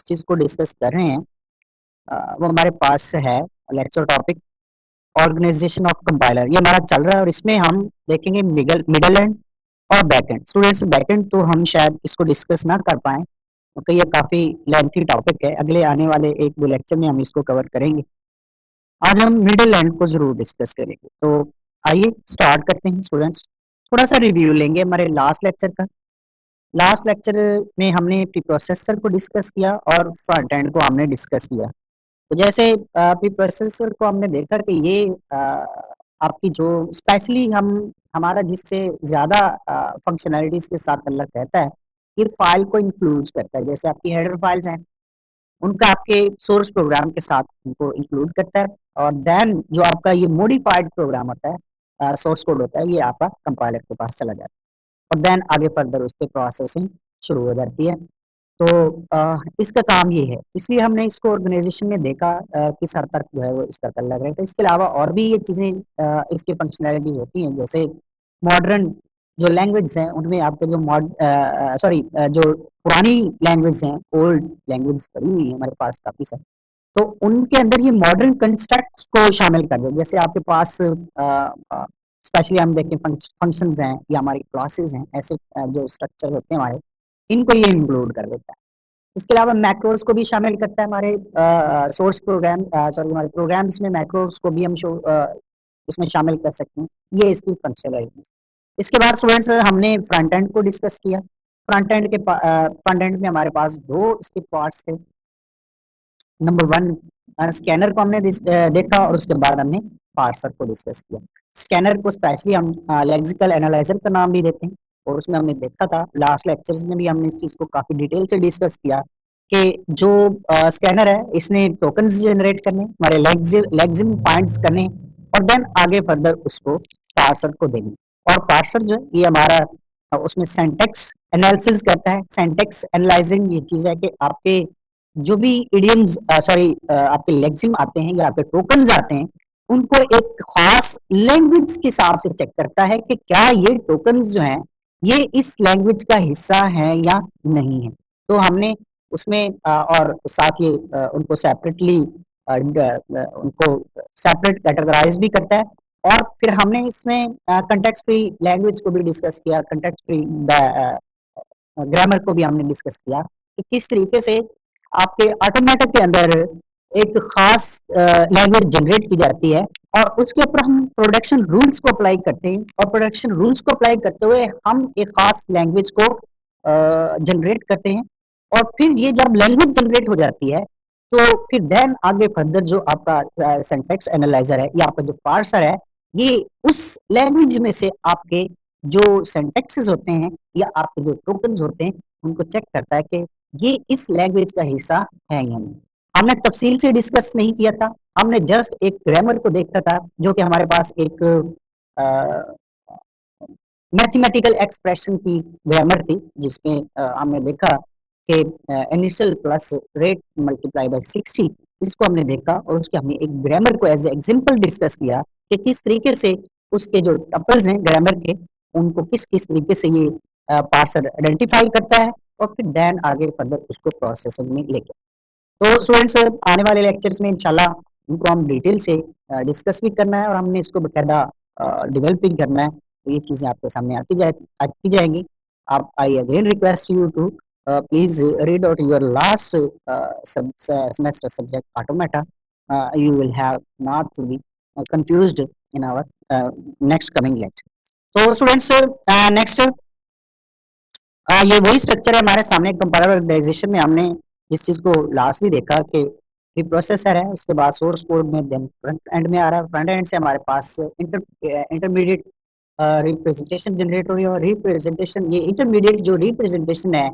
जिस चीज़ को डिस्कस कर रहे हैं वो हमारे पास है lecture topic organisation of compiler. ये हमारा चल रहा है और इसमें हम देखेंगे मिडल मिडल एंड और back end. Students back end तो हम शायद इसको डिस्कस ना कर पाएँ क्योंकि ये काफ़ी लेंथी टॉपिक है। अगले आने वाले 1-2 लेक्चर में हम इसको कवर करेंगे। आज हम मिडल एंड को ज़रूर डिस्कस करेंगे। तो आइए स्टार्ट करते हैं स्टूडेंट्स। थोड़ा-सा रिव्यू लेंगे हमारे लास्ट लेक्चर का। लास्ट लेक्चर में हमने प्रीप्रोसेसर को डिस्कस किया और फ्रंट एंड को हमने डिस्कस किया। तो जैसे प्रीप्रोसेसर को हमने देखा कि ये आपकी जो स्पेशली हम हमारा जिससे ज़्यादा फंक्शनैलिटीज़ के साथ ताल्लुक रहता है, ये फ़ाइल को इंक्लूड करता है। जैसे आपकी हेडर फाइल्स हैं, उनका आपके सोर्स प्रोग्राम के साथ उनको इंक्लूड करता है और देन जो आपका ये मॉडिफाइड प्रोग्राम होता है, सोर्स कोड होता है, ये आपका कंपाइलर के पास चला जाता है और देन आगे फर्दर उस पे प्रोसेसिंग शुरू हो जाती है। तो इसका काम ये है, इसलिए हमने इसको ऑर्गेनाइज़ेशन में देखा किस हद तक जो है वो इसका ताल्लुक रहता है। इसके अलावा और भी ये चीज़ें इसकी फंक्शनैलिटीज़ होती हैं, जैसे मॉडर्न जो लैंग्वेज हैं, उनमें आपके जो जो पुरानी लैंग्वेज हैं, ओल्ड लैंग्वेज पड़ी हुई है हमारे पास काफ़ी सारी, तो उनके अंदर ये मॉडर्न कंस्ट्रक्ट्स को शामिल कर दें। जैसे आपके पास स्पेशली हम देखें फंक्शंस हैं या हमारी क्लासेस हैं, ऐसे जो स्ट्रक्चर होते हैं हमारे, इनको ये इंक्लूड कर देता है। इसके अलावा मैक्रोज़ को भी शामिल करता है हमारे सोर्स प्रोग्राम हमारे प्रोग्राम्स में मैक्रोज़ को भी हम इसमें शामिल कर सकते हैं। ये इसकी फंक्शनैलिटी है। इसके बाद स्टूडेंट्स हमने फ्रंट एंड को डिस्कस किया। फ्रंट एंड में हमारे पास 2 इसके पार्ट्स थे। नंबर 1 स्कैनर को हमने देखा और उसके बाद हमने पार्सर को डिस्कस किया। स्कैनर को स्पेशली हम लेक्सिकल एनालाइज़र का नाम भी देते हैं और उसमें हमने देखा था लास्ट लेक्चर्स में भी हमने इस चीज़ को काफ़ी डिटेल से डिस्कस किया कि जो स्कैनर है इसने टोकन्स जनरेट करने, हमारे लेक्सिम पॉइंट्स करने और देन आगे फर्दर उसको पार्सर को देंगे। और पार्सर जो है ये हमारा उसमें सिंटैक्स एनालिसिस करता है। सिंटैक्स एनालाइजिंग ये चीज़ है कि आपके जो भी इडियम्स आपके लेक्सिम आते हैं या आपके टोकन्स आते हैं, उनको एक ख़ास लैंग्वेज के हिसाब से चेक करता है कि क्या ये टोकन्स जो हैं, ये इस लैंग्वेज का हिस्सा हैं या नहीं है। तो हमने उसमें और साथ ही उनको सेपरेटली उनको सेपरेट कैटेगराइज़ भी करता है और फिर हमने इसमें कॉन्टेक्स्ट फ्री लैंग्वेज को भी डिस्कस किया, कॉन्टेक्स्ट फ्री ग्रामर को भी हमने डिस्कस किया कि किस तरीके से आपके ऑटोमेटिक के अंदर एक खास लैंग्वेज जनरेट की जाती है और उसके ऊपर हम प्रोडक्शन रूल्स को अप्लाई करते हैं और प्रोडक्शन रूल्स को अप्लाई करते हुए हम एक खास लैंग्वेज को जनरेट करते हैं और फिर ये जब लैंग्वेज जनरेट हो जाती है तो फिर देन आगे फर्दर जो आपका सिंटैक्स एनालाइजर है या आपका जो पार्सर है, ये उस लैंग्वेज में से आपके जो सिंटैक्सेस होते हैं या आपके जो टोकन्स होते हैं, उनको चेक करता है कि ये इस लैंग्वेज का हिस्सा है या नहीं। हमने तफ़सील से डिस्कस नहीं किया था, हमने जस्ट एक ग्रामर को देखा था, जो कि हमारे पास एक अ, मैथमेटिकल एक्सप्रेशन की ग्रामर थी, जिसमें हमने देखा कि initial plus rate multiply by 60 इसको हमने देखा और उसके हमने एक ग्रामर को एज़ एग्ज़ाम्पल डिस्कस किया कि किस तरीके से उसके जो टपल्स हैं ग्रामर के, उनको किस-किस तरीके से ये पार्सर आइडेंटिफ़ाई करता है और फिर देन आगे फर्दर उसको प्रोसेसिंग में लेके तो स्टूडेंट्स आने वाले लेक्चर्स में इंशाल्लाह इनको हम डिटेल से डिस्कस भी करना है और हमने इसको बाकायदा डेवलपिंग करना है। तो ये चीज़ें आपके सामने आती जाएँगी। आप I again request you to please read out your last semester subject automata. You will have not to be confused in our next coming lecture. तो स्टूडेंट्स नेक्स्ट ये वही स्ट्रक्चर है हमारे सामने कंपाइलर ऑर्गेनाइजेशन में हमने इस चीज़ को लास्ट भी देखा कि प्रीप्रोसेसर है, उसके बाद सोर्स कोड में देन फ्रंट एंड में आ रहा है, फ्रंट एंड से हमारे पास इंटरमीडिएट रिप्रेजेंटेशन जनरेट हो रही है और रिप्रेजेंटेशन ये इंटरमीडिएट जो रिप्रेजेंटेशन है,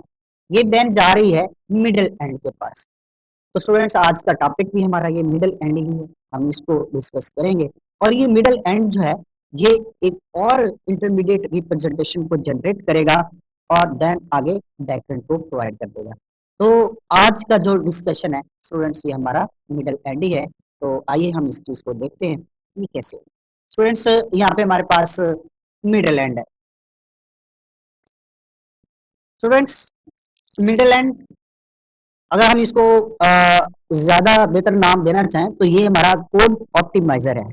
ये देन जा रही है मिडल एंड के पास। तो स्टूडेंट्स आज का टॉपिक भी हमारा ये मिडल एंड ही है, हम इसको डिस्कस करेंगे और ये मिडल एंड जो है, ये एक और इंटरमीडिएट रिप्रेजेंटेशन को जनरेट करेगा और देन आगे बैकएंड को प्रोवाइड कर देगा। तो आज का जो डिस्कशन है स्टूडेंट्स ये हमारा मिडल एंड ही है, तो आइए हम इस चीज़ को देखते हैं ये कैसे होगा। स्टूडेंट्स यहाँ पे हमारे पास मिडल एंड है। स्टूडेंट्स मिडल एंड अगर हम इसको ज़्यादा बेहतर नाम देना चाहें तो ये हमारा कोड ऑप्टिमाइज़र है,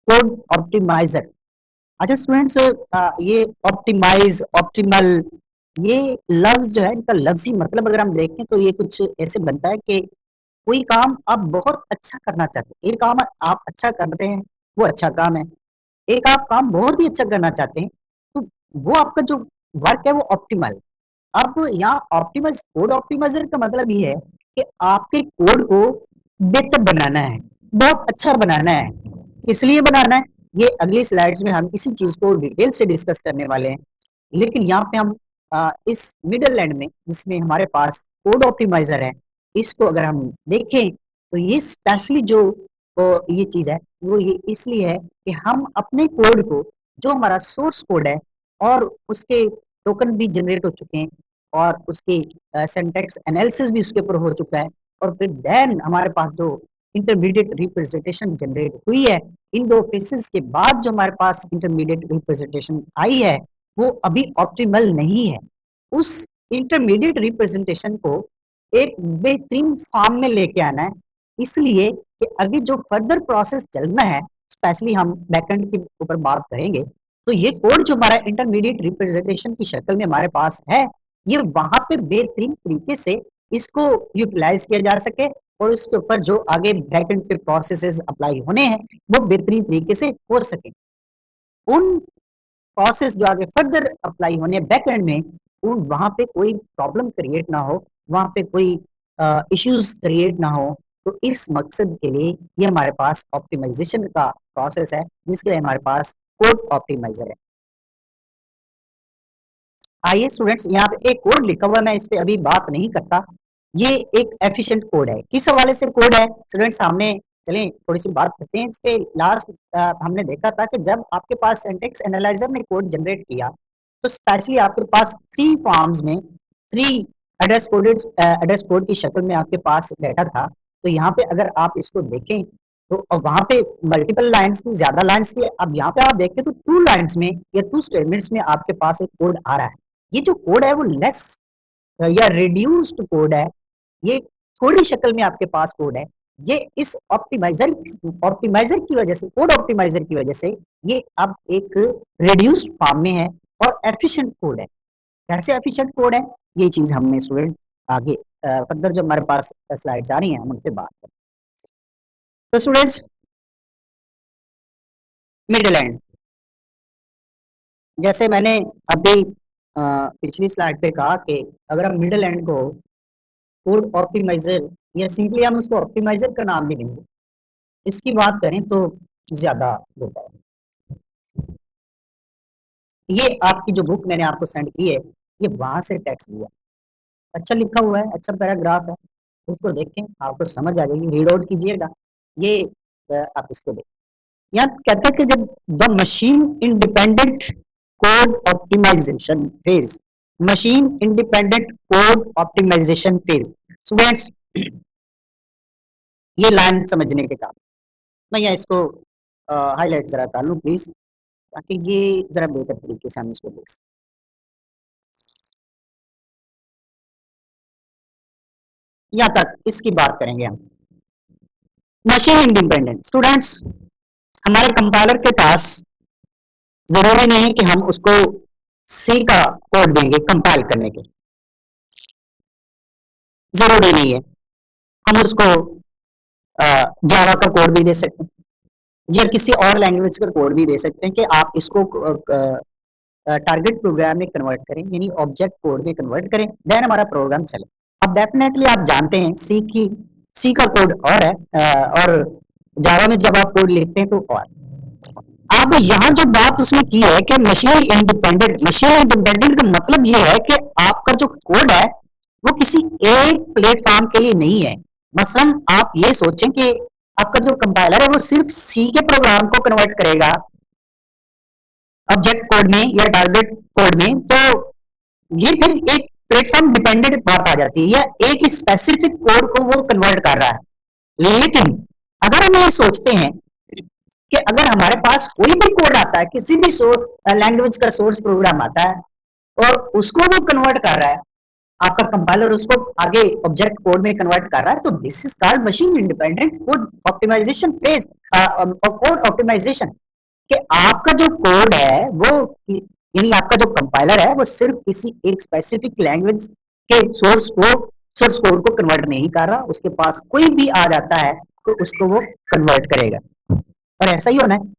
कोड ऑप्टिमाइज़र। अच्छा स्टूडेंट्स, ये ऑप्टिमाइज़, ऑप्टिमल, ये लफ्ज़ जो है, इनका लफ्ज़ी मतलब अगर हम देखें तो ये कुछ ऐसे बनता है कि कोई काम आप बहुत अच्छा करना चाहते हैं, एक काम आप अच्छा कर रहे हैं, वो अच्छा काम है। एक आप काम बहुत ही अच्छा करना चाहते हैं, तो वो आपका जो वर्क है वो ऑप्टिमल। अब यहाँ कोड ऑप्टिमाइज़र का मतलब ये है कि आपके कोड को बेहतर बनाना है, बहुत अच्छा बनाना है। किस लिए बनाना है? ये अगली स्लाइड्स में हम इसी चीज़ को डिटेल से डिस्कस करने वाले हैं। लेकिन यहाँ पे हम इस मिडल लैंड में जिसमें हमारे पास कोड ऑप्टिमाइज़र है, इसको अगर हम देखें तो ये स्पेशली जो ये चीज़ है, वो ये इसलिए है कि हम अपने कोड को, जो हमारा सोर्स कोड है और उसके टोकन भी जनरेट हो चुके हैं और उसकी सिंटैक्स एनालिसिस भी उसके ऊपर हो चुका है, और फिर देन हमारे पास जो इंटरमीडिएट रिप्रेजेंटेशन जनरेट हुई है, इन 2 फेसेस के बाद जो हमारे पास इंटरमीडिएट रिप्रेजेंटेशन आई है, वो अभी ऑप्टिमल नहीं है। उस इंटरमीडिएट रिप्रेजेंटेशन को एक बेहतरीन फॉर्म में लेके आना है, इसलिए कि आगे जो फर्दर प्रोसेस चलना है, स्पेशली हम बैकएंड के ऊपर बात करेंगे, तो ये कोड जो हमारा इंटरमीडिएट रिप्रेजेंटेशन की शक्ल में हमारे पास है, ये वहाँ पे बेहतरीन तरीके से इसको यूटिलाइज़ किया जा सके और उसके ऊपर जो आगे बैकएंड पे प्रोसेसेस अप्लाई होने हैं, वो बेहतरीन तरीके से हो सके। उन प्रोसेस जो आगे फर्दर अप्लाई होने हैं बैकएंड में, उन वहाँ पे कोई प्रॉब्लम क्रिएट ना हो, वहाँ पे कोई इश्यूज़ क्रिएट ना हो, तो इस मकसद के लिए ये हमारे पास ऑप्टिमाइज़ेशन का प्रोसेस है, जिसके लिए हमारे पास कोड ऑप्टिमाइज़र है। आइए स्टूडेंट्स, यहाँ पे एक कोड लिखा हुआ है, मैं इस पे अभी बात नहीं करता। ये एक एफिशिएंट कोड है। किस हवाले से कोड है? स्टूडेंट्स सामने चलें थोड़ी-सी बात करते हैं इस पे। लास्ट हमने देखा था कि जब आपके पास सिंटैक्स एनालाइज़र ने कोड जनरेट किया, तो स्पेशली आपके पास 3 फॉर्म्स में 3 एड्रेस कोड की शक्ल में आपके पास डाटा था। तो यहाँ पे अगर आप इसको देखें, तो वहाँ पे मल्टीपल लाइन्स थी, ज़्यादा लाइन्स थी। अब यहाँ पे आप देखें तो 2 लाइन्स में या 2 स्टेटमेंट्स में आपके पास एक कोड आ रहा है। ये जो कोड है वो लेस या रिड्यूस्ड कोड है, ये थोड़ी शक्ल में आपके पास कोड है। ये इस ऑप्टिमाइज़र की वजह से, कोड ऑप्टिमाइज़र की वजह से ये अब एक रिड्यूस्ड फॉर्म में है और एफिशिएंट कोड है। कैसे एफिशिएंट कोड है? ये चीज़ हमने स्टूडेंट आगे फर्दर जो हमारे पास स्लाइड्स आ रही हैं, हम उन पे बात करें। तो स्टूडेंट्स, मिडल एंड, जैसे मैंने अभी पिछली स्लाइड पे कहा कि अगर हम मिडल एंड को कोड ऑप्टिमाइज़र या सिंपली हम उसको ऑप्टिमाइज़र का नाम भी देंगे, इसकी बात करें तो ज़्यादा बेहतर है। ये आपकी जो बुक मैंने आपको सेंड की है, ये वहाँ से टेक्स्ट लिया। अच्छा लिखा हुआ है, अच्छा पैराग्राफ है, इसको देखें, आपको समझ आ जाएगी, रीड आउट कीजिएगा। ये आप इसको देखें। यहाँ कहता है कि जब the machine independent code optimisation phase, machine independent code optimisation phase, students ये लाइन समझने के काम, मैं यहाँ इसको हाईलाइट जरा कर लूँ प्लीज, ताकि ये जरा बेहतर तरीके से हम इसको देख सकें। यहाँ तक इसकी बात करेंगे हम। मशीन इंडिपेंडेंट स्टूडेंट्स, हमारे कंपाइलर के पास जरूरी नहीं कि हम उसको सी का कोड देंगे कंपाइल करने के, जरूरी नहीं है। हम उसको जावा का कोड भी दे सकते हैं या किसी और लैंग्वेज का कोड भी दे सकते हैं कि आप इसको टारगेट प्रोग्राम में कन्वर्ट करें, यानी ऑब्जेक्ट कोड में कन्वर्ट करें, देन हमारा प्रोग्राम चले। अब डेफिनेटली आप जानते हैं सी का कोड और है, और जावा में जब आप कोड लिखते हैं तो और। अब यहाँ जो बात उसने की है कि मशीन इंडिपेंडेंट का मतलब ये है कि आपका जो कोड है वो किसी एक प्लेटफॉर्म के लिए नहीं है। मसलन आप ये सोचें कि आपका जो कंपाइलर है वो सिर्फ सी के प्रोग्राम को कन्वर्ट करेगा ऑब्जेक्ट कोड में या टारगेट कोड में, तो ये फिर एक प्लेटफॉर्म डिपेंडेंट बात आ जाती है, या एक स्पेसिफिक कोड को वो कन्वर्ट कर रहा है। लेकिन अगर हम ये सोचते हैं कि अगर हमारे पास कोई भी कोड आता है, किसी भी लैंग्वेज का सोर्स प्रोग्राम आता है और उसको वो कन्वर्ट कर रहा है, आपका कंपाइलर उसको आगे ऑब्जेक्ट कोड में कन्वर्ट कर रहा है, तो this is called machine independent code optimisation phase, code optimisation. कि आपका जो कोड है वो, यानी आपका जो कंपाइलर है वो सिर्फ किसी एक स्पेसिफिक लैंग्वेज के सोर्स कोड को कन्वर्ट नहीं कर रहा, उसके पास कोई भी आ जाता है तो उसको वो कन्वर्ट करेगा। और ऐसा ही होना है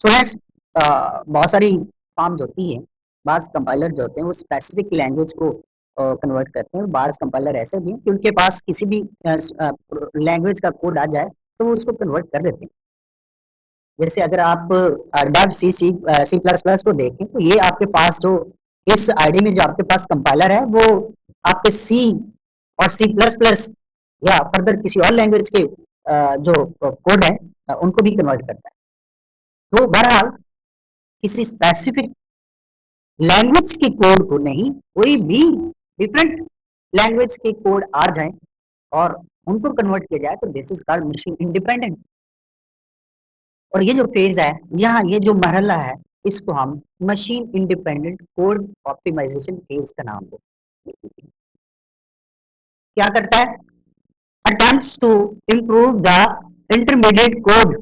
स्टूडेंट्स। बहुत सारी फॉर्म्स होती हैं, बाज कंपाइलर जो होते हैं वो स्पेसिफिक लैंग्वेज को कन्वर्ट करते हैं, बाज कंपाइलर ऐसे भी हैं कि उनके पास किसी भी लैंग्वेज का कोड आ जाए तो वो उसको कन्वर्ट कर देते हैं। जैसे अगर आप डेव सी प्लस प्लस को देखें तो ये आपके पास जो इस आईडी में जो आपके पास कंपाइलर है वो आपके सी और सी प्लस प्लस या फर्दर किसी और लैंग्वेज के जो कोड है उनको भी कन्वर्ट करता है। तो बहरहाल किसी स्पेसिफिक लैंग्वेज के कोड को नहीं, कोई भी डिफरेंट लैंग्वेज के कोड आ जाए और उनको कन्वर्ट किया जाए तो this is called machine independent. और ये जो फेज है, यहाँ ये जो मरहला है, इसको हम machine independent code optimisation phase का नाम देते हैं। क्या करता है? Attempts to improve the intermediate code.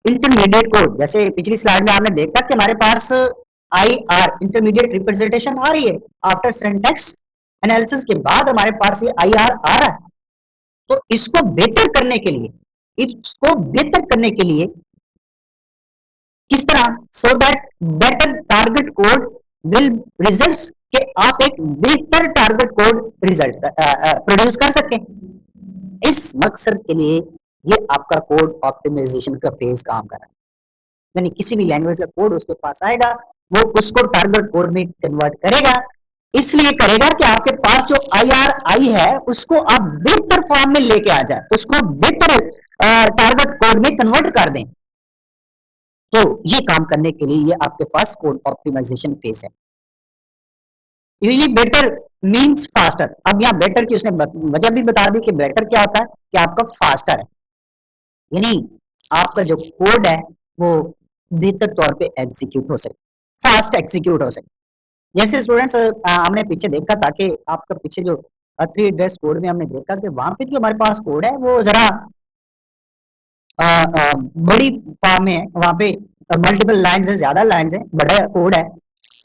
Intermediate code जैसे पिछली स्लाइड में आपने देखा कि हमारे पास आई आर इंटरमीडिएट रिप्रेजेंटेशन आ रही है, आफ्टर सिंटैक्स एनालिसिस के बाद हमारे पास ये आई आर आ रहा है। तो इसको बेहतर करने के लिए, इसको बेहतर करने के लिए किस तरह, so that better target code will results, कि आप एक बेहतर टारगेट कोड रिजल्ट प्रोड्यूस कर सकें। इस मकसद के लिए ये आपका कोड ऑप्टिमाइजेशन का फेज काम कर रहा है। यानी किसी भी लैंग्वेज का कोड उसके पास आएगा, वो उसको टारगेट कोड में कन्वर्ट करेगा। इसलिए करेगा कि आपके पास जो आई आर आई है उसको आप बेहतर फॉर्म में लेके आ जाए, उसको बेहतर टारगेट कोड में कन्वर्ट कर दें। तो ये काम करने के लिए ये आपके पास कोड ऑप्टिमाइजेशन फेज है। Usually better means faster. अब यहाँ बेटर की उसने वजह भी बता दी कि बेटर क्या होता है, कि आपका फास्टर है, यानी आपका जो कोड है वो बेहतर तौर पे एग्जीक्यूट हो सके, फास्ट एग्जीक्यूट हो सके। जैसे स्टूडेंट्स हमने पीछे देखा था कि आपका पीछे जो 3 एड्रेस कोड में हमने देखा कि वहां पे जो हमारे पास कोड है वो जरा बड़ी फॉर्म में है, वहाँ पे मल्टीपल लाइन्स है, ज्यादा लाइन्स है, बड़ा कोड है।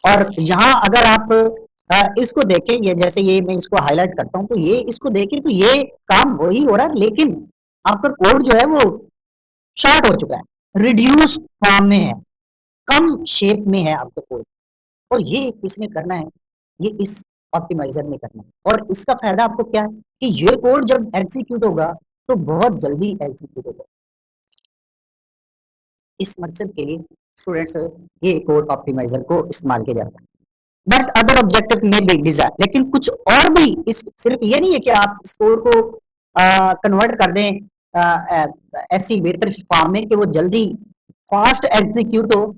और यहाँ अगर आप इसको देखें, ये जैसे ये मैं इसको हाईलाइट करता हूँ तो ये इसको देखें तो ये काम वही हो रहा है, लेकिन आपका कोड जो है वो शॉर्ट हो चुका है, रिड्यूस फॉर्म में है, कम शेप में है आपका कोड। और ये किसने करना है? ये इस ऑप्टिमाइजर ने करना है। और इसका फायदा आपको क्या है कि ये कोड जब एग्जीक्यूट होगा तो बहुत जल्दी एग्जीक्यूट होगा। इस मकसद के लिए स्टूडेंट्स ये कोड ऑप्टिमाइजर को इस्तेमाल किया जाता है। बट अदर ऑब्जेक्टिव में भी डिजाइन, लेकिन कुछ और भी, इस सिर्फ ये नहीं है कि आप इस कोड को कन्वर्ट कर दें ऐसी बेहतर फॉर्म में कि वो जल्दी फास्ट एग्जीक्यूट हो,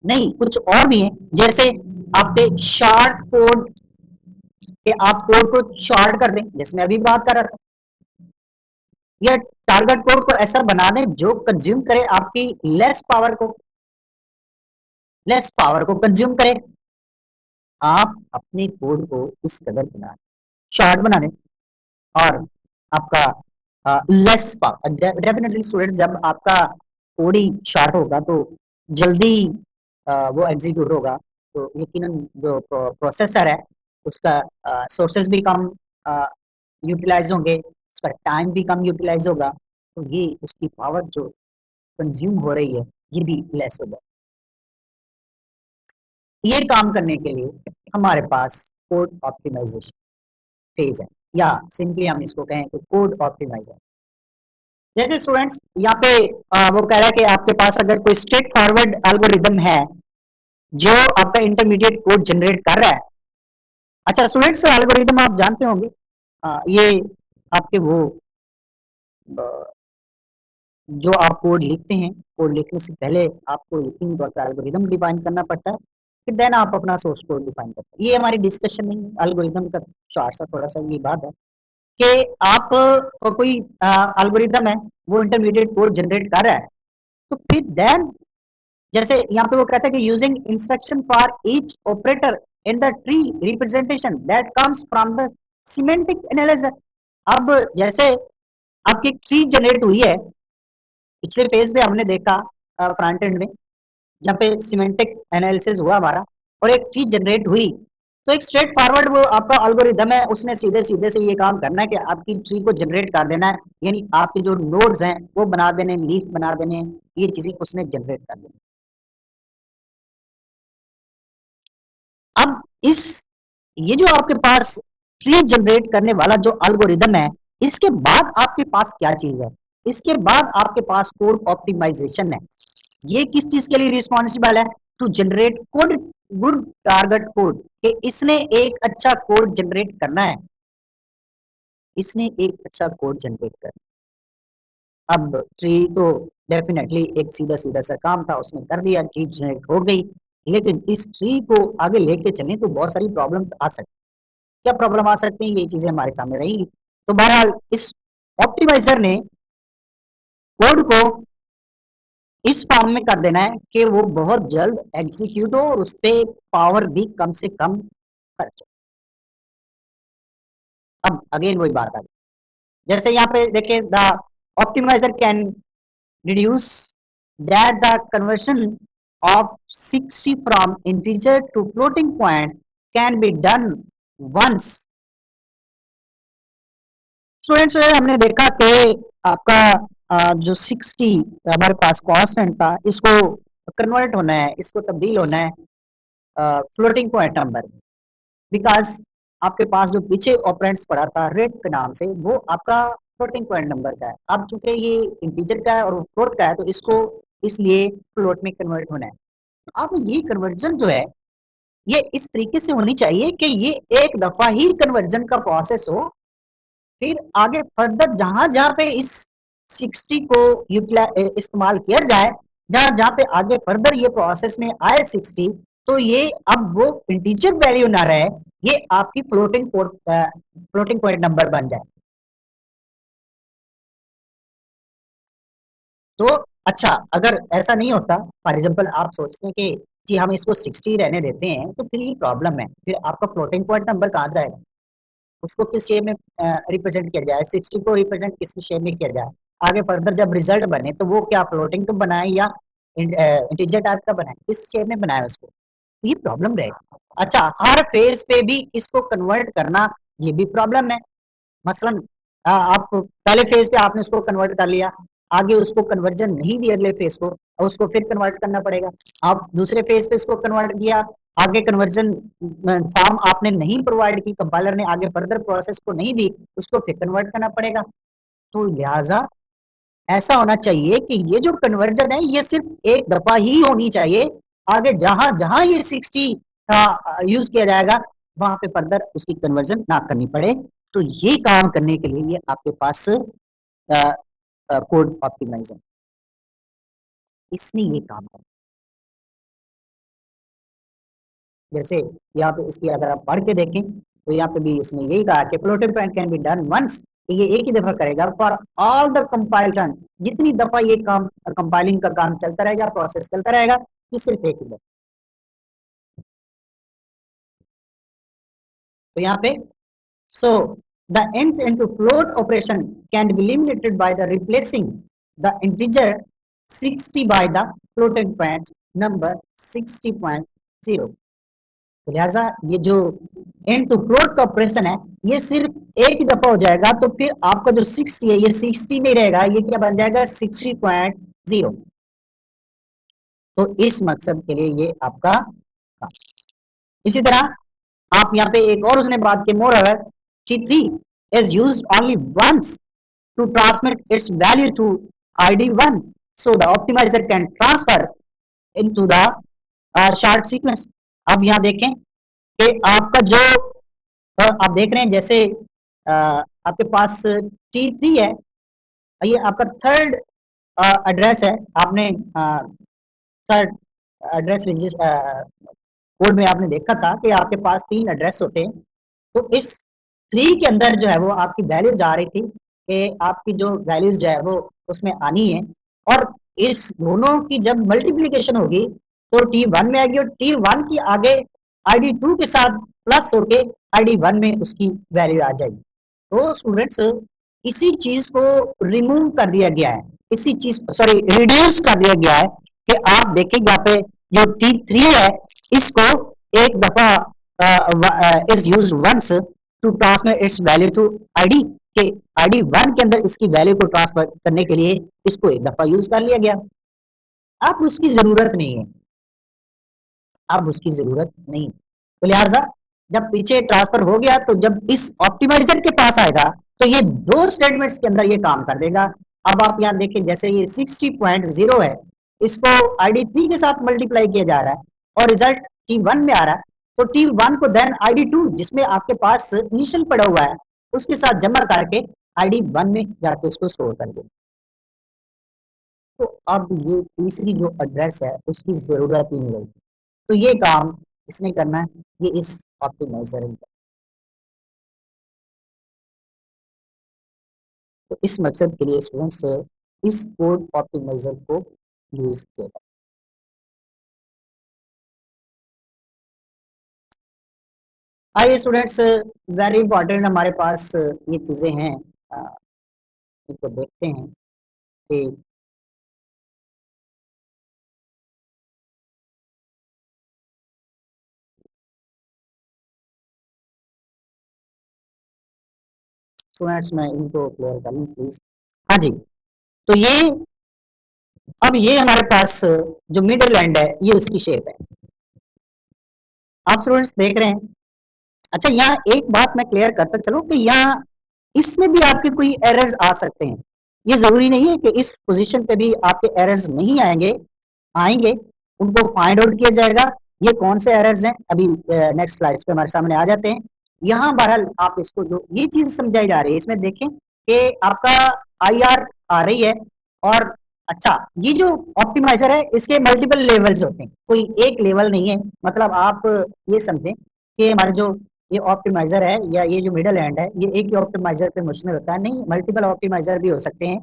नहीं, कुछ और भी है। जैसे आपके शॉर्ट कोड, कि आप कोड को शॉर्ट कर दें, जैसे मैं अभी बात कर रहा था, या टारगेट कोड को ऐसा बना दें जो कंज्यूम करे आपकी लेस पावर को कंज्यूम करे। आप अपने कोड को इस कदर बना दें, शॉर्ट बना दें, और आपका लेस पावर, डेफिनेटली स्टूडेंट्स जब आपका कोड ही शॉर्ट होगा तो जल्दी वो एग्जीक्यूट होगा, तो यकीनन जो प्रोसेसर है उसका सोर्सेज भी कम यूटिलाइज होंगे, उसका टाइम भी कम यूटिलाइज होगा, तो ये उसकी पावर जो कंज्यूम हो रही है ये भी लेस होगा। ये काम करने के लिए हमारे पास कोड ऑप्टिमाइजेशन फेज है, या सिंपली हम इसको कहें तो कोड ऑप्टिमाइजर। जैसे स्टूडेंट्स यहाँ पे वो कह रहा है कि आपके पास अगर कोई स्ट्रेट फॉरवर्ड एल्गोरिदम है जो आपका इंटरमीडिएट कोड जनरेट कर रहा है। अच्छा स्टूडेंट्स, एल्गोरिदम आप जानते होंगे, ये आपके वो जो आप कोड लिखते हैं, कोड लिखने से पहले आपको यकीनी तौर पर एल्गोरिदम डिफाइन करना पड़ता है, फिर देन आप अपना सोर्स कोड डिफाइन करते हैं। ये हमारी डिस्कशन नहीं है, एल्गोरिदम का चार सा थोड़ा सा ये बात है कि आप कोई एल्गोरिदम है वो इंटरमीडिएट कोड जनरेट कर रहा है, तो फिर देन जैसे यहाँ पे वो कहता है कि using instruction for each operator in the tree representation that comes from the semantic analysis. अब जैसे आपकी एक ट्री जनरेट हुई है, पिछले पेज पे हमने देखा फ्रंट एंड में, जहाँ पे सिमेंटिक एनालिसिस हुआ हमारा और एक ट्री जनरेट हुई, तो एक स्ट्रेट फॉरवर्ड वो आपका एल्गोरिदम है, उसने सीधे सीधे से ये काम करना है कि आपकी ट्री को जनरेट कर देना है, यानी आपके जो नोड्स हैं वो बना देने, लीफ बना देने, ये चीजें उसने जनरेट कर देनी। अब इस ये जो आपके पास ट्री जनरेट करने वाला जो एल्गोरिदम है, इसके बाद आपके पास क्या चीज है? इसके बाद आपके पास कोड ऑप्टिमाइजेशन है। ये किस चीज के लिए रिस्पॉन्सिबल है? To generate code, good target code, कि इसने एक अच्छा कोड जनरेट करना है, इसने एक अच्छा कोड जनरेट करना। अब ट्री तो डेफिनेटली एक सीधा सीधा सा काम था, उसने कर दिया, ट्री जनरेट हो गई, लेकिन इस ट्री को आगे लेके चलें तो बहुत सारी प्रॉब्लम आ सकती। क्या प्रॉब्लम आ सकती है, ये चीजें हमारे सामने रहेंगी। तो बहरहाल इस ऑप्टिमाइजर ने कोड को इस फॉर्म में कर देना है कि वो बहुत जल्द एग्जीक्यूट हो और उस पर पावर भी कम से कम खर्च हो। अब अगेन वही बात आ गई, जैसे यहाँ पे देखिए, the optimiser can reduce that the conversion of 60 from integer to floating point can be done once. Students, हमने देखा कि आपका जो 60 हमारे पास कांस्टेंट था, इसको कन्वर्ट होना है, इसको तब्दील होना है फ्लोटिंग पॉइंट नंबर, बिकॉज आपके पास जो पीछे ऑपरेंड्स पड़ा था रेट के नाम से, वो आपका फ्लोटिंग पॉइंट नंबर का है। अब चूंकि ये इंटीजर का है और वो फ्लोट का है, तो इसको इसलिए फ्लोट में कन्वर्ट होना है। अब ये कन्वर्जन जो है, ये इस तरीके से होनी चाहिए कि ये एक दफा ही कन्वर्जन का प्रोसेस हो, फिर आगे फर्दर जहां जहां पे इस 60 को इस्तेमाल किया जाए, जहां जहां पे आगे फर्दर ये प्रोसेस में आए 60, तो ये अब वो इंटीजर वैल्यू ना रहे, ये आपकी फ्लोटिंग पॉइंट नंबर बन जाए। तो अच्छा, अगर ऐसा नहीं होता, फॉर एग्जाम्पल आप सोचते हैं कि जी हम इसको 60 रहने देते हैं, तो फिर ये प्रॉब्लम है, फिर आपका फ्लोटिंग पॉइंट नंबर कहाँ जाएगा? उसको किस शेप में रिप्रेजेंट किया जाए? 60 को रिप्रेजेंट किस शेप में किया जाए? आगे फर्दर जब रिजल्ट बने तो वो क्या फ्लोटिंग तो बनाए या इंटीजर टाइप का बनाए, किस शेप में बनाए उसको, ये प्रॉब्लम रहेगा। अच्छा, हर फेज पे भी इसको कन्वर्ट करना, ये भी प्रॉब्लम है। मसलन आप पहले फेज पे आपने उसको कन्वर्ट कर लिया, आगे उसको कन्वर्जन नहीं दिया अगले फेज को, और उसको फिर कन्वर्ट करना पड़ेगा। आप दूसरे फेज पे इसको कन्वर्ट किया, आगे कन्वर्जन फॉर्म आपने नहीं प्रोवाइड की, कंपाइलर ने आगे फर्दर प्रोसेस को नहीं दी, उसको फिर कन्वर्ट करना पड़ेगा। तो लिहाजा ऐसा होना चाहिए कि ये जो कन्वर्जन है, ये सिर्फ एक दफा ही होनी चाहिए, आगे जहां जहां ये 60 का यूज किया जाएगा, वहां पे फर्दर उसकी कन्वर्जन ना करनी पड़े। तो ये काम करने के लिए ये आपके पास कोड ऑप्टिमाइजर, इसने ये काम किया। जैसे यहाँ पे इसकी अगर आप पढ़ के देखें, तो यहाँ पे भी इसने यही कहा कि floating point can be done once, ये एक ही दफा करेगा for all the compile run, जितनी दफा ये काम कंपाइलिंग का काम चलता रहेगा, प्रोसेस चलता रहेगा, ये सिर्फ एक ही दफा। तो यहाँ पे so the int into float operation can be limited by the replacing the integer 60 by the floating point number 60.0। लिहाजा ये जो एंड टू फ्लोट का ऑपरेशन है, ये सिर्फ एक ही दफा हो जाएगा, तो फिर आपका जो 60 है, ये 60 नहीं रहेगा, ये क्या बन जाएगा? 60.0। तो इस मकसद के लिए ये आपका काम। इसी तरह आप यहाँ पे एक और उसने बात की, more over T3 is used only once to transmit its value to ID1, so the optimizer can transfer into the shard sequence। अब यहाँ देखें कि आपका जो आप देख रहे हैं, जैसे आपके पास T3 है, ये आपका थर्ड एड्रेस है, आपने थर्ड एड्रेस कोड में आपने देखा था कि आपके पास 3 एड्रेस होते हैं। तो इस 3 के अंदर जो है वो आपकी वैल्यू जा रही थी कि आपकी जो वैल्यूज जो है वो उसमें आनी है, और इस दोनों की जब मल्टीप्लिकेशन होगी तो T1 में आएगी, और T1 की आगे ID2 के साथ प्लस होके ID1 में उसकी वैल्यू आ जाएगी। तो स्टूडेंट्स इसी चीज को रिमूव कर दिया गया है, इसी चीज सॉरी रिड्यूस कर दिया गया है कि आप देखेंगे यहाँ पे जो T3 है इसको एक दफा is use once to transfer its value to ID के ID1 के अंदर इसकी वैल्यू को ट्रांसफर करने के लिए इसको एक दफा यूज कर लिया गया। अब उसकी जरूरत नहीं है, अब उसकी जरूरत नहीं, तो लिहाजा जब पीछे ट्रांसफर हो गया तो जब इस ऑप्टिमाइजर के पास आएगा तो ये दो स्टेटमेंट्स के अंदर ये काम कर देगा। अब आप यहाँ देखें जैसे ये 60.0 है, इसको ID3 के साथ मल्टीप्लाई किया जा रहा है और रिजल्ट T1 में आ रहा है, तो T1 को देन ID2 जिसमें आपके पास इनिशियल पड़ा हुआ है उसके साथ जमा करके ID1 में जाके उसको स्टोर कर दे। तो अब ये तीसरी जो एड्रेस है उसकी जरूरत ही नहीं होगी, तो ये काम इसने करना है, ये इस ऑप्टिमाइजर है। तो इस मकसद के लिए स्टूडेंट्स इस कोड ऑप्टिमाइजर को यूज किया। आइए स्टूडेंट्स वेरी इंपॉर्टेंट हमारे पास ये चीजें हैं, इनको देखते हैं कि स्टूडेंट्स मैं इनको क्लियर कर लूँ प्लीज। हाँ जी, तो ये हमारे पास जो मिडिल एंड है ये उसकी शेप है, आप स्टूडेंट्स देख रहे हैं। अच्छा यहाँ एक बात मैं क्लियर करता चलूं कि यहाँ इसमें भी आपके कोई एरर्स आ सकते हैं, ये जरूरी नहीं है कि इस पोजीशन पे भी आपके एरर्स नहीं आएंगे, आएंगे, उनको फाइंड आउट किया जाएगा। ये कौन से एरर्स हैं अभी नेक्स्ट स्लाइड्स पे हमारे सामने आ जाते हैं। यहाँ बहरहाल आप इसको जो ये चीज समझाई जा रही है इसमें देखें कि आपका IR आ रही है और अच्छा ये जो ऑप्टिमाइजर है इसके मल्टीपल लेवल्स होते हैं, कोई एक लेवल नहीं है। मतलब आप ये समझें कि हमारे जो ये ऑप्टिमाइजर है या ये जो मिडल एंड है ये एक ही ऑप्टिमाइजर पे मुश्तमिल होता है, नहीं मल्टीपल ऑप्टिमाइजर भी हो सकते हैं।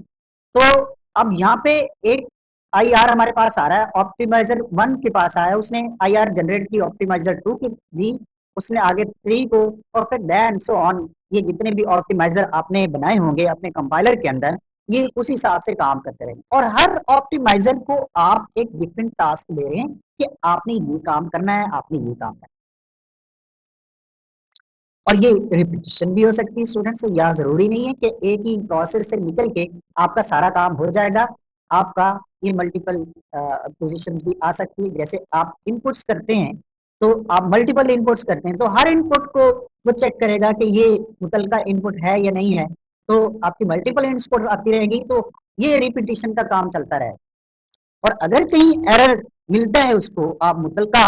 तो अब यहाँ पे एक IR हमारे पास आ रहा है, ऑप्टिमाइजर 1 के पास आया, उसने IR जनरेट की ऑप्टिमाइजर 2 की दी, उसने आगे 3 को और फिर देन सो ऑन, ये जितने भी ऑप्टिमाइजर आपने बनाए होंगे अपने कंपाइलर के अंदर ये उस हिसाब से काम करते रहेंगे और हर ऑप्टिमाइजर को आप एक डिफरेंट टास्क दे रहे हैं कि आपने ये काम करना है, आपने ये काम करना है। और ये रिपीटिशन भी हो सकती है स्टूडेंट्स, यहाँ जरूरी नहीं है कि एक ही प्रोसेस से निकल के आपका सारा काम हो जाएगा, आपका ये मल्टीपल पोजीशंस भी आ सकती है। जैसे आप इनपुट्स करते हैं तो आप मल्टीपल इनपुट्स करते हैं तो हर इनपुट को वो चेक करेगा कि ये मुतलका इनपुट है या नहीं है, तो आपकी मल्टीपल इनपुट आती रहेगी तो ये रिपीटिशन का काम चलता रहेगा। और अगर कहीं एरर मिलता है उसको आप मुतलका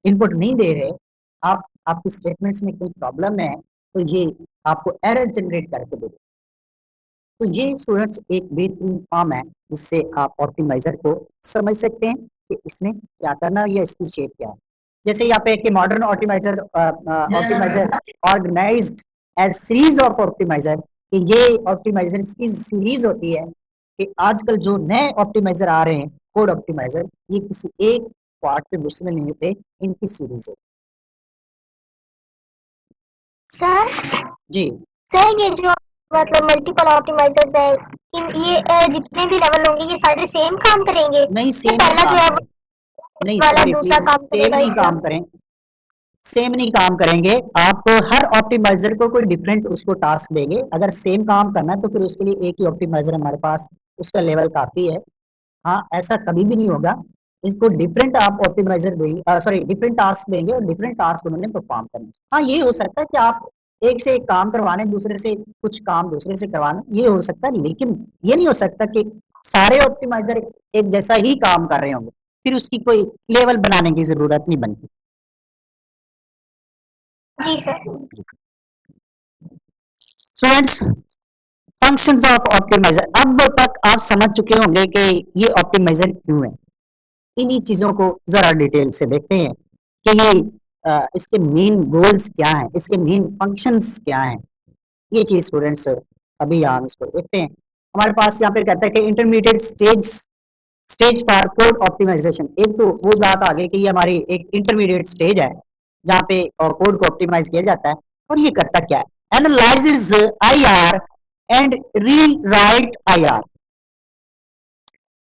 इनपुट नहीं दे रहे, आप आपकी स्टेटमेंट्स में कोई प्रॉब्लम है तो ये आपको एरर जनरेट करके देगा। तो ये स्टूडेंट्स एक बेहतरीन फॉर्म है जिससे आप ऑप्टिमाइजर को समझ सकते हैं कि इसने क्या करना है या इसकी शेप क्या है। जैसे यहाँ पे कि modern optimiser optimiser organised as series of optimiser, कि ये ऑप्टिमाइजर की सीरीज होती है कि आजकल जो नए ऑप्टिमाइजर आ रहे हैं कोड ऑप्टिमाइजर ये किसी एक पार्ट पे मुश्तमिल नहीं होते, इनकी सीरीज है। सर जी सर ये जो मतलब मल्टीपल ऑप्टिमाइजर्स है ये जितने भी लेवल होंगे ये सारे सेम काम करेंगे? नहीं सेम पहला जो है नहीं वाला सॉरी दूसरा काम सेम करेगा नहीं इसका? काम करें, सेम नहीं काम करेंगे। आप हर ऑप्टिमाइजर को कोई डिफरेंट उसको टास्क देंगे, अगर सेम काम करना है तो फिर उसके लिए एक ही ऑप्टिमाइजर हमारे पास उसका लेवल काफी है। हाँ ऐसा कभी भी नहीं होगा, इसको डिफरेंट आप ऑप्टिमाइजर देंगे सॉरी डिफरेंट टास्क देंगे और डिफरेंट टास्क उन्होंने परफॉर्म करना। हाँ ये हो सकता है कि आप एक से एक काम करवाने दूसरे से कुछ काम दूसरे से करवाना, ये हो सकता है, लेकिन ये नहीं हो सकता कि सारे ऑप्टिमाइजर एक जैसा ही काम कर रहे होंगे, फिर उसकी कोई लेवल बनाने की जरूरत नहीं बनती। जी sir. Students functions of optimiser, अब तक आप समझ चुके होंगे कि ये ऑप्टिमाइजर क्यों है। इन्हीं चीजों को जरा डिटेल से देखते हैं कि ये इसके मेन गोल्स क्या हैं, इसके मेन फंक्शंस क्या हैं। ये चीज स्टूडेंट्स अभी हम इसको देखते हैं। हमारे पास यहाँ पे कहता है कि intermediate stage stage for code optimisation, एक तो वो बात आ गई कि ये हमारी एक इंटरमीडिएट स्टेज है जहाँ पे कोड को ऑप्टिमाइज किया जाता है। और ये करता क्या है, analyses I R and re right I R,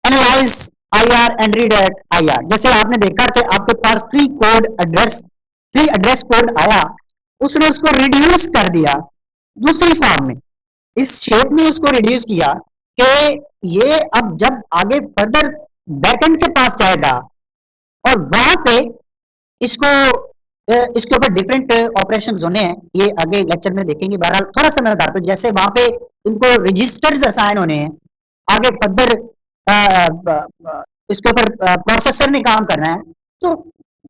analyse I R and read I R. जैसे आपने देखा कि आपके पास थ्री एड्रेस कोड आया, उसने उसको रिड्यूस कर दिया दूसरी फॉर्म में, इस शेप में उसको रिड्यूस किया कि ये अब जब आगे फर्दर बैकएंड के पास जाएगा और वहां पे इसको इसके ऊपर डिफरेंट ऑपरेशन होने हैं, ये आगे लेक्चर में देखेंगे। बहरहाल थोड़ा सा मैं बता दूं, जैसे वहां पे इनको रजिस्टर्स असाइन होने हैं, आगे फर्दर इसके ऊपर प्रोसेसर ने काम करना है, तो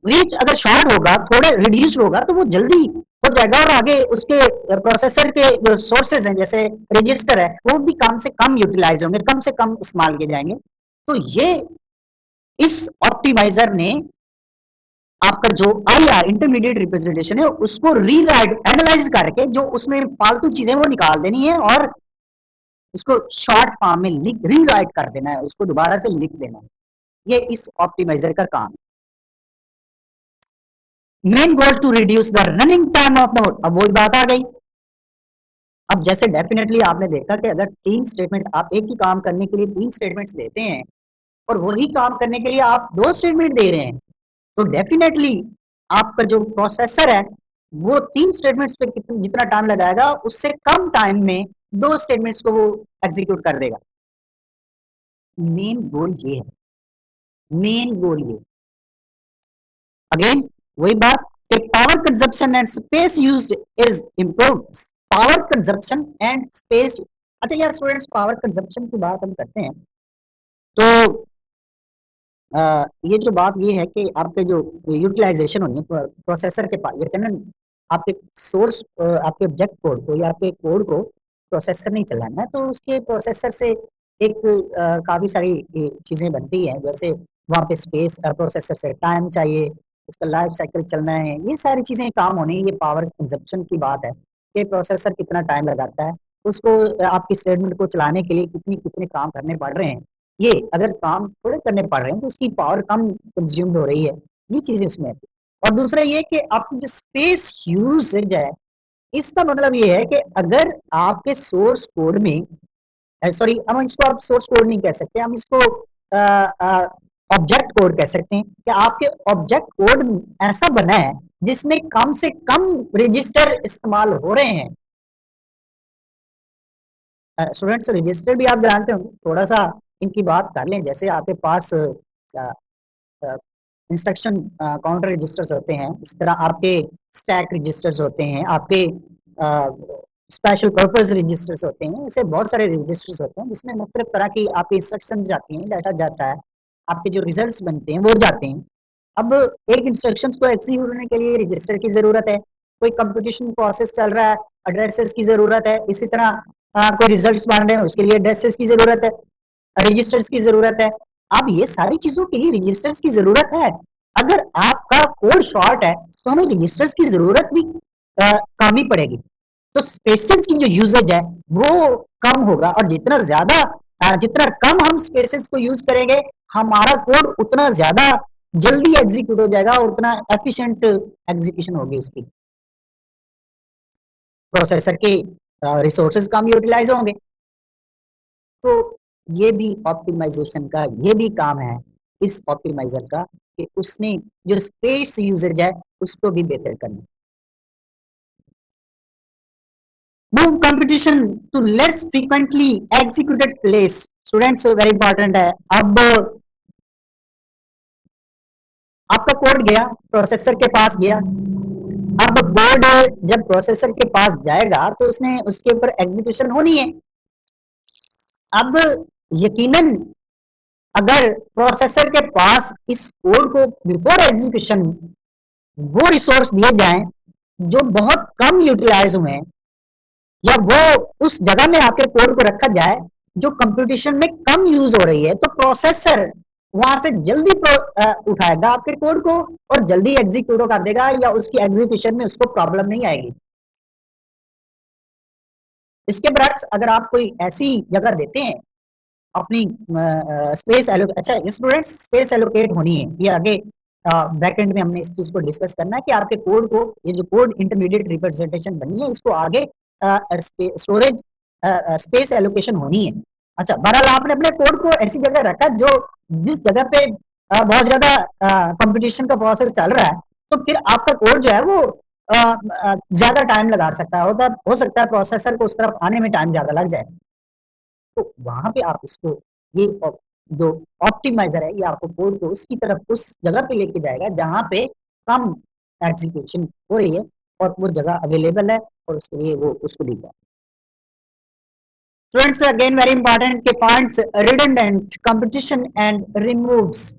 रीच अगर शॉर्ट होगा, थोड़े रिड्यूस होगा, तो वो जल्दी हो जाएगा और आगे उसके प्रोसेसर के जो सोर्सेज हैं जैसे रजिस्टर है वो भी कम से कम यूटिलाइज होंगे, कम से कम इस्तेमाल किए जाएंगे। तो ये इस ऑप्टिमाइजर ने आपका जो आई आर इंटरमीडिएट रिप्रेजेंटेशन है उसको रीराइट एनालाइज करके जो उसमें फालतू चीजें वो निकाल देनी है और उसको शॉर्ट फॉर्म में लिख रीराइट कर देना है, उसको दोबारा से लिख देना है। ये इस ऑप्टिमाइजर का काम है। Main goal to reduce the running time of node. अब वही बात आ गई, अब जैसे डेफिनेटली आपने देखा कि अगर तीन स्टेटमेंट, आप एक ही काम करने के लिए तीन स्टेटमेंट्स देते हैं और वही काम करने के लिए आप दो स्टेटमेंट दे रहे हैं, तो डेफिनेटली आपका जो प्रोसेसर है वो तीन स्टेटमेंट्स पे जितना टाइम लगाएगा उससे कम टाइम में दो स्टेटमेंट्स को वो एग्जीक्यूट कर देगा। मेन गोल ये है, मेन गोल ये। अगेन वही बात कि power consumption and space used is improved. Power consumption and space, अच्छा यार स्टूडेंट्स, पावर कंजप्शन की बात हम करते हैं तो ये जो बात ये है कि आपके जो यूटिलाइजेशन होनी है प्रोसेसर के पास, ये कहना आपके सोर्स आपके ऑब्जेक्ट कोड को या आपके कोड को प्रोसेसर नहीं चलाना है, तो उसके प्रोसेसर से एक काफ़ी सारी चीज़ें बनती हैं, जैसे वहाँ पे स्पेस, प्रोसेसर से टाइम चाहिए, उसका लाइफ साइकिल चलना है, ये सारी चीज़ें काम होनी है। ये पावर कंजप्शन की बात है कि प्रोसेसर कितना टाइम लगाता है, उसको आपकी स्टेटमेंट को चलाने के लिए कितने कितने काम करने पड़ रहे हैं। ये अगर काम थोड़े करने पड़ रहे हैं तो उसकी पावर कम कंज्यूम हो रही है, ये चीजें उसमें आती है। और दूसरा ये कि आपकी जो स्पेस यूजेज है, इसका मतलब ये है कि अगर आपके सोर्स कोड में, सॉरी हम इसको आप सोर्स कोड नहीं कह सकते, हम इसको ऑब्जेक्ट कोड कह सकते हैं कि आपके ऑब्जेक्ट कोड ऐसा बना है जिसमें कम से कम रजिस्टर इस्तेमाल हो रहे हैं। स्टूडेंट्स रजिस्टर भी आप जानते होंगे, थोड़ा सा इनकी बात कर लें। जैसे आपके पास इंस्ट्रक्शन काउंटर रजिस्टर्स होते हैं, इस तरह आपके स्टैक रजिस्टर्स होते हैं, आपके स्पेशल पर्पस रजिस्टर्स होते हैं, ऐसे बहुत सारे रजिस्टर्स होते हैं जिसमें मुख्तलिफ तरह की आपकी इंस्ट्रक्शन जाती हैं, डाटा जाता है, आपके जो रिजल्ट्स बनते हैं वो जाते हैं। अब एक इंस्ट्रक्शंस को एग्जीक्यूट होने के लिए रजिस्टर की ज़रूरत है, कोई कंप्यूटेशन प्रोसेस चल रहा है, एड्रेसेस की ज़रूरत है, इसी तरह कोई रिजल्ट्स बन रहे हैं उसके लिए एड्रेसेस की ज़रूरत है, रजिस्टर्स की ज़रूरत है। अब ये सारी चीज़ों के लिए रजिस्टर्स की ज़रूरत है। अगर आपका कोड शॉर्ट है तो हमें रजिस्टर्स की ज़रूरत भी कम ही पड़ेगी, तो स्पेसेस की जो यूजेज है वो कम होगा, और जितना ज़्यादा जितना कम हम स्पेसेस को यूज करेंगे हमारा कोड उतना ज़्यादा जल्दी एग्जीक्यूट हो जाएगा और उतना एफिशिएंट एग्जीक्यूशन होगी उसकी, प्रोसेसर के रिसोर्सेज कम यूटिलाइज होंगे। तो ये भी ऑप्टिमाइजेशन का ये भी काम है इस ऑप्टिमाइजर का कि उसने जो स्पेस यूजेज है उसको भी बेहतर करना। Move computation to less frequently executed place, students very important है। अब आपका कोड गया प्रोसेसर के पास गया, अब कोड जब प्रोसेसर के पास जाएगा तो उसने उसके ऊपर एग्जीक्यूशन होनी है। अब यकीनन अगर प्रोसेसर के पास इस कोड को बिफोर एग्जीक्यूशन वो रिसोर्स दिए जाएं जो बहुत कम यूटिलाइज हुए हैं, या वो उस जगह में आपके कोड को रखा जाए जो कंप्यूटेशन में कम यूज हो रही है, तो प्रोसेसर वहां से जल्दी उठाएगा आपके कोड को और जल्दी एग्जीक्यूट कर देगा, या उसकी एग्जीक्यूशन में उसको प्रॉब्लम नहीं आएगी। इसके बरक्स अगर आप कोई ऐसी जगह देते हैं अपनी स्पेस अच्छा स्टूडेंट्स स्पेस एलोकेट होनी है, ये आगे बैकएंड में हमने इस चीज को डिस्कस करना है कि आपके कोड को, ये जो कोड इंटरमीडिएट रिप्रेजेंटेशन बनी है, इसको आगे स्टोरेज स्पेस एलोकेशन होनी है। अच्छा, बहरहाल आपने अपने कोड को ऐसी जगह रखा जो जिस जगह पे बहुत ज्यादा कंपटीशन का प्रोसेस चल रहा है, तो फिर आपका कोड जो है वो ज्यादा टाइम लगा सकता है, हो सकता है प्रोसेसर को उस तरफ आने में टाइम ज्यादा लग जाए। तो वहां पे आप इसको ये जो ऑप्टिमाइजर है, ये आपको कोड को उसकी तरफ उस जगह पे लेके जाएगा जहां पे कम एग्जीक्यूशन हो रही है और वो जगह अवेलेबल है और उसके लिए वो उसको दी जाए। स्टूडेंट्स अगेन वेरी इंपॉर्टेंट के finds redundant competition and removes.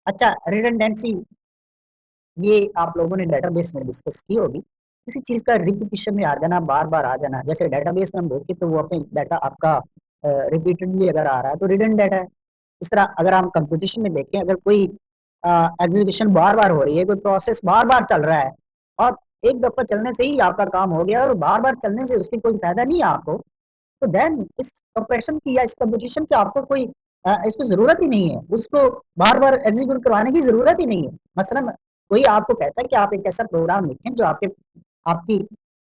अच्छा, रिडंडेंसी ये आप लोगों ने डेटाबेस में डिस्कस की होगी, किसी चीज का रिपीटिशन में आ जाना, बार बार आ जाना। जैसे डेटाबेस में हम देखें तो वो अपने डाटा आपका रिपीटेडली अगर आ रहा है तो रिडंडेंट डाटा है। इस तरह अगर हम कंपटीशन में देखें, अगर कोई एग्जीक्यूशन बार बार हो रही है, कोई प्रोसेस बार बार चल रहा है और एक दफा चलने से ही आपका काम हो गया और बार बार चलने से उसकी कोई फायदा नहीं है आपको, तो देन इस कंपैरिजन की या इस कंपटीशन की आपको कोई इसको जरूरत ही नहीं है, उसको बार बार एग्जीक्यूट करवाने की जरूरत ही नहीं है। मसलन कोई आपको कहता है कि आप एक ऐसा प्रोग्राम लिखें जो आपकी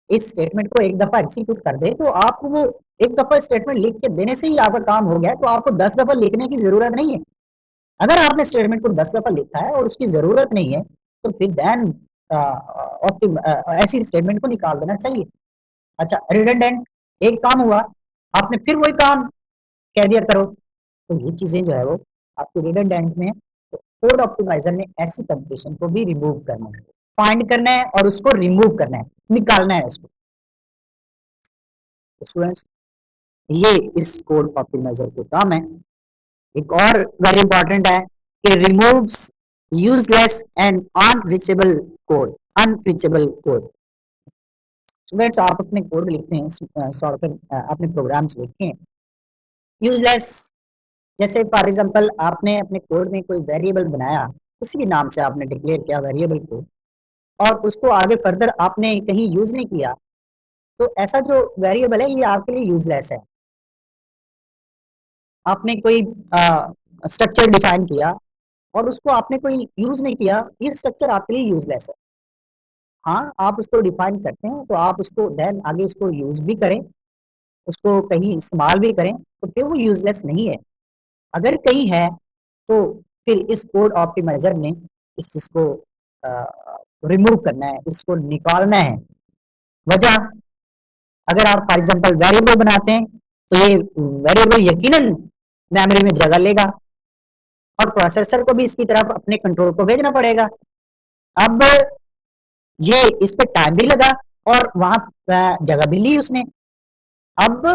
इस स्टेटमेंट को एक दफा एग्जीक्यूट कर दे, तो आपको वो एक दफा स्टेटमेंट लिख के देने से ही आपका काम हो गया, तो आपको 10 दफा लिखने की जरूरत नहीं है। अगर आपने स्टेटमेंट को 10 दफा लिखा है और उसकी जरूरत नहीं है, तो फिर देन ऐसी स्टेटमेंट को निकाल देना चाहिए। अच्छा, रिडंडेंट, एक काम हुआ, आपने फिर वही काम कह दिया करो, तो ये चीजें जो है वो आपकी रिडंडेंट में। तो कोड ऑप्टिमाइजर ने ऐसी कंडीशन को भी रिमूव करना है, फाइंड करना है और उसको रिमूव करना है, निकालना है इसको। तो स्टूडेंट्स, ये इस कोड ऑप्टिमाइजर के काम है। एक और वेरी इंपॉर्टेंट है कि removes useless and unreachable code, unreachable code. Students, आप अपने कोड लिखते हैं, सॉफ्टवेयर अपने प्रोग्राम्स लिखते हैं यूजलेस, जैसे फॉर एग्जांपल आपने अपने कोड में कोई वेरिएबल बनाया, किसी भी नाम से आपने डिक्लेयर किया वेरिएबल को, और उसको आगे फर्दर आपने कहीं यूज नहीं किया, तो ऐसा जो वेरिएबल है ये आपके लिए यूजलेस है। आपने कोई स्ट्रक्चर डिफाइन किया और उसको आपने कोई यूज नहीं किया, ये स्ट्रक्चर आपके लिए यूजलेस है। हाँ, आप उसको डिफाइन करते हैं तो आप उसको देन आगे उसको यूज भी करें, उसको कहीं इस्तेमाल भी करें, तो फिर वो यूजलेस नहीं है। अगर कहीं है तो फिर इस कोड ऑप्टिमाइजर ने इस चीज को रिमूव करना है, इसको निकालना है। वजह, अगर आप फॉर एग्जांपल वेरिएबल बनाते हैं तो ये वेरिएबल यकीनन मेमोरी में जगह लेगा और प्रोसेसर को भी इसकी तरफ अपने कंट्रोल को भेजना पड़ेगा। अब ये इस पे टाइम भी लगा और वहां जगह भी ली उसने। अब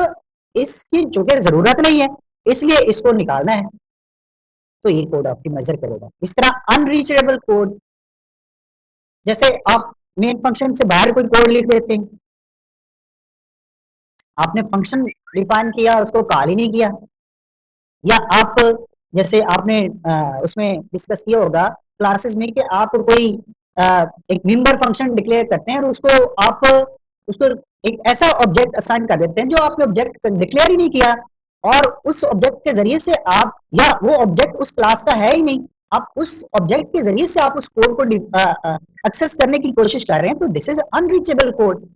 इसकी चूंकि जरूरत नहीं है, इसलिए इसको निकालना है, तो ये कोड ऑप्टिमाइजर करेगा। इस तरह अनरीचेबल कोड, जैसे आप मेन फंक्शन से बाहर कोई कोड लिख देते हैं, आपने फंक्शन डिफाइन किया, उसको कॉल ही नहीं किया, या आप जैसे आपने उसमें डिस्कस किया होगा क्लासेस में कि आप कोई एक मेंबर फंक्शन डिक्लेयर करते हैं और उसको एक ऐसा ऑब्जेक्ट असाइन कर देते हैं जो आपने ऑब्जेक्ट डिक्लेयर ही नहीं किया, और उस ऑब्जेक्ट के जरिए से आप, या वो ऑब्जेक्ट उस क्लास का है ही नहीं, आप उस ऑब्जेक्ट के जरिए से आप उस कोड को एक्सेस करने की कोशिश कर रहे हैं, तो दिस इज अनरीचेबल कोड।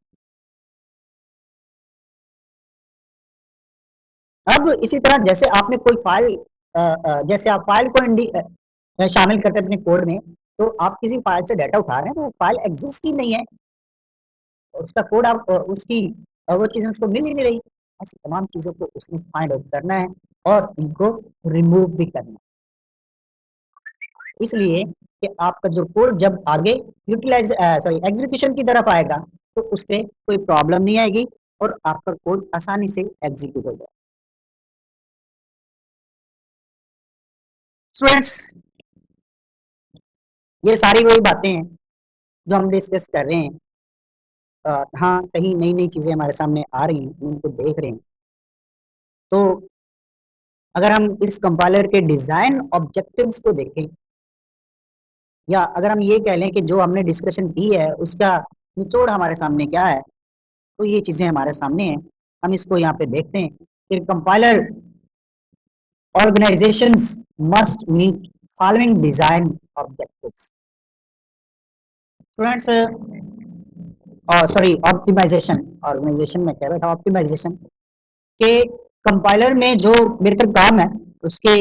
अब इसी तरह जैसे आपने कोई फाइल, जैसे आप फाइल को शामिल करते हैं अपने कोड में, तो आप किसी फाइल से डाटा उठा रहे हैं तो वो फाइल एग्जिस्ट ही नहीं है, उसका कोड आप उसकी वो चीजें उसको मिल ही नहीं रही। ऐसी तमाम चीजों को उसने फाइंड आउट करना है और इनको रिमूव भी करना है, इसलिए कि आपका जो कोड जब आगे यूटिलाइज सॉरी एग्जीक्यूशन की तरफ आएगा तो उसमें कोई प्रॉब्लम नहीं आएगी और आपका कोड आसानी से एग्जीक्यूट हो जाएगा। स्टूडेंट्स, ये सारी वही बातें हैं जो हम डिस्कस कर रहे हैं। हाँ, कहीं नई नई चीजें हमारे सामने आ रही हैं, उनको देख रहे हैं। तो अगर हम इस कंपाइलर के डिजाइन ऑब्जेक्टिव्स को देखें, या अगर हम ये कह लें कि जो हमने डिस्कशन की है उसका निचोड़ हमारे सामने क्या है, तो ये चीजें हमारे सामने हैं। हम इसको यहाँ पे देखते हैं कि compiler organizations must meet following design objectives. Students, sorry optimisation, organisation में कह रहा था ऑप्टिमाइजेशन के कंपाइलर में जो मेरे तक काम है उसके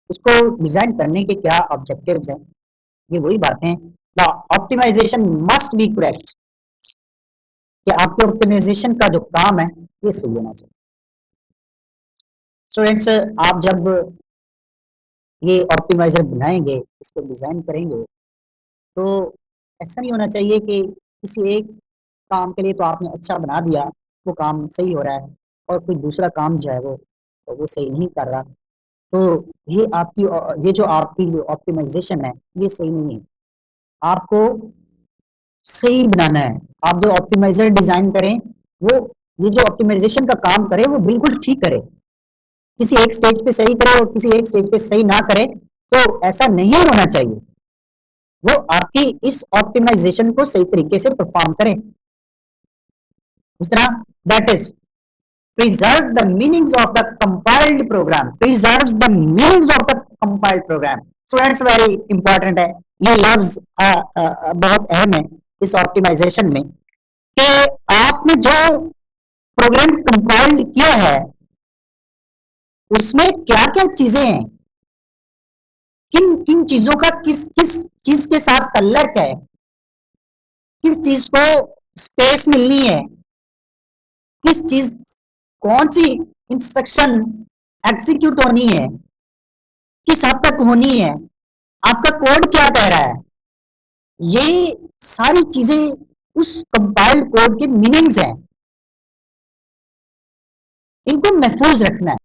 उसको डिजाइन करने के क्या ऑब्जेक्टिव्स हैं, ये वही बातें। The optimisation must be correct, कि आपके ऑप्टिमाइजेशन का जो काम है ये सही होना चाहिए। स्टूडेंट्स, आप जब ये ऑप्टिमाइजर बनाएंगे, इसको डिजाइन करेंगे, तो ऐसा नहीं होना चाहिए कि किसी एक काम के लिए तो आपने अच्छा बना दिया, वो काम सही हो रहा है और कोई दूसरा काम जो है वो सही नहीं कर रहा। तो ये जो आपकी जो ऑप्टिमाइजेशन है ये सही नहीं है। आपको सही बनाना है। आप जो ऑप्टिमाइज़र डिज़ाइन करें, वो ये जो ऑप्टिमाइज़ेशन का काम करे वो बिल्कुल ठीक करे। किसी एक स्टेज पे सही करे और किसी एक स्टेज पे सही ना करे, तो ऐसा नहीं होना चाहिए। वो आपकी इस ऑप्टिमाइज़ेशन को सही तरीके से परफॉर्म करे। इस तरह that is preserve the meanings of the compiled program, preserves the meanings of the compiled program. Students, very important है, ये लफ्ज बहुत अहम है इस ऑप्टिमाइजेशन में, कि आपने जो प्रोग्राम कंपाइल किया है उसमें क्या क्या चीजें हैं, किन किन चीजों का किस किस चीज के साथ तल्लक है, किस चीज को स्पेस मिलनी है, किस चीज कौन सी इंस्ट्रक्शन एग्जीक्यूट होनी है, किस हद तक होनी है, आपका कोड क्या कह रहा है, ये सारी चीजें उस कंपाइल्ड कोड के मीनिंग्स हैं, इनको महफूज रखना है।